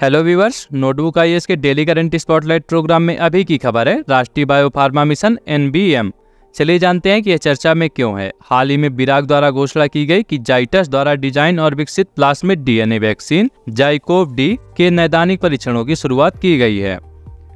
Hello viewers, notebook IAS के daily current spotlight programme में अभी की खबर है राष्ट्रीय बायोफार्मा मिशन (NBM). चलिए जानते हैं कि यह चर्चा में क्यों है। हाल ही में विराग द्वारा घोषणा की गई कि जाइडस द्वारा डिजाइन और विकसित प्लाज्मिड डीएनए वैक्सीन जाइकोव-डी के नैदानिक परीक्षणों की शुरुआत की गई है।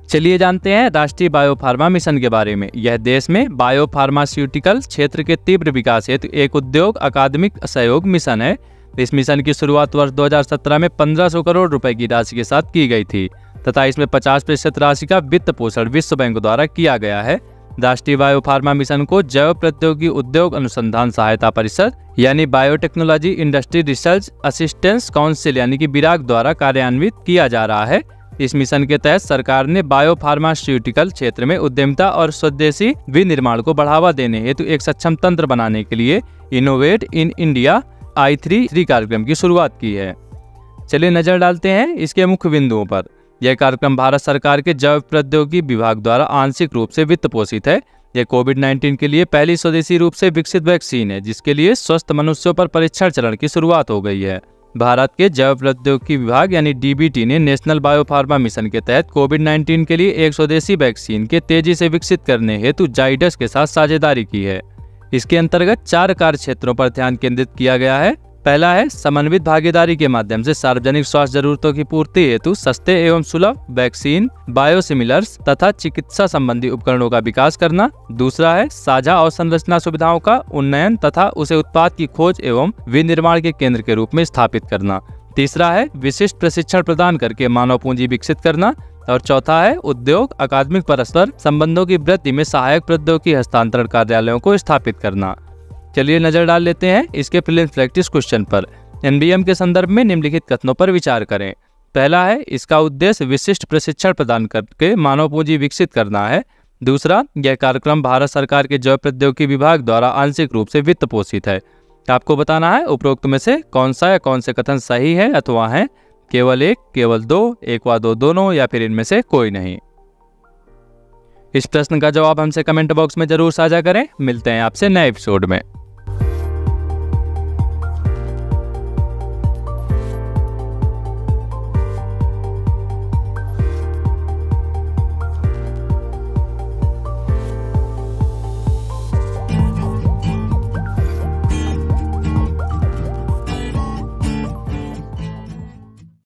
चलिए जानते हैं राष्ट्रीय बायोफार्मा मिशन के बारे में। यह देश में बायोफार्मास्यूटिकल क्षेत्र के तीव्र विकास हेतु एक उद्योग अकादमिक सहयोग मिशन है। इस मिशन की शुरुआत वर्ष 2017 में 1500 करोड़ रुपए की राशि के साथ की गई थी तथा इसमें 50% राशि का वित्त पोषण विश्व बैंक द्वारा किया गया है। राष्ट्रीय बायोफार्मा मिशन को जैव प्रौद्योगिकी उद्योग अनुसंधान सहायता परिषद यानी biotechnology industry research assistance council यानी कि विराग द्वारा कार्यान्वित किया जा रहा है। इस मिशन के तहत सरकार ने बायोफार्मास्यूटिकल क्षेत्र में उद्यमिता और स्वदेशी विनिर्माण को बढ़ावा देने हेतु एक सक्षम तंत्र बनाने के लिए इनोवेट इन इंडिया I3 कार्यक्रम की शुरुआत की है। चलिए नजर डालते हैं इसके मुख्य बिंदुओं पर। यह कार्यक्रम भारत सरकार के जैव प्रौद्योगिकी विभाग द्वारा आंशिक रूप से वित्त पोषित है। यह कोविड-19 के लिए पहली स्वदेशी रूप से विकसित वैक्सीन है जिसके लिए स्वस्थ मनुष्यों पर परीक्षण चरण की शुरुआत हो गई है। भारत के जैव प्रौद्योगिकी विभाग यानी DBT ने नेशनल बायोफार्मा मिशन के तहत कोविड-19 के लिए एक स्वदेशी वैक्सीन के तेजी से विकसित करने हेतु जाइडस के साथ साझेदारी की है। इसके अंतर्गत 4 कार्य क्षेत्रों पर ध्यान केंद्रित किया गया है। पहला है समन्वित भागीदारी के माध्यम से सार्वजनिक स्वास्थ्य जरूरतों की पूर्ति हेतु सस्ते एवं सुलभ वैक्सीन, बायोसिमिलर्स तथा चिकित्सा संबंधी उपकरणों का विकास करना। दूसरा है साझा अवसंरचना सुविधाओं का उन्नयन तथा उसे उत्पाद की खोज एवं विनिर्माण के केंद्र के रूप में स्थापित करना। तीसरा है विशिष्ट प्रशिक्षण प्रदान करके मानव पूंजी विकसित करना। और चौथा है उद्योग अकादमिक परस्पर संबंधों की वृद्धि में सहायक प्रौद्योगिकी हस्तांतरण कार्यालयों को स्थापित करना। चलिए नजर डाल लेते हैं इसके प्रीलिम्स प्रैक्टिस क्वेश्चन पर। NBM के संदर्भ में निम्नलिखित कथनों पर विचार करें। पहला है इसका उद्देश्य विशिष्ट प्रशिक्षण प्रदान करके मानव पूंजी विकसित करना है। दूसरा, यह कार्यक्रम भारत सरकार के जैव प्रौद्योगिकी विभाग द्वारा आंशिक रूप से वित्त पोषित है। आपको बताना है उपरोक्त में से कौन सा या कौन से कथन सही है अथवा है केवल एक, केवल दो, एक व दो दोनों या फिर इनमें से कोई नहीं। इस प्रश्न का जवाब हमसे कमेंट बॉक्स में जरूर साझा करें। मिलते हैं आपसे नए एपिसोड में।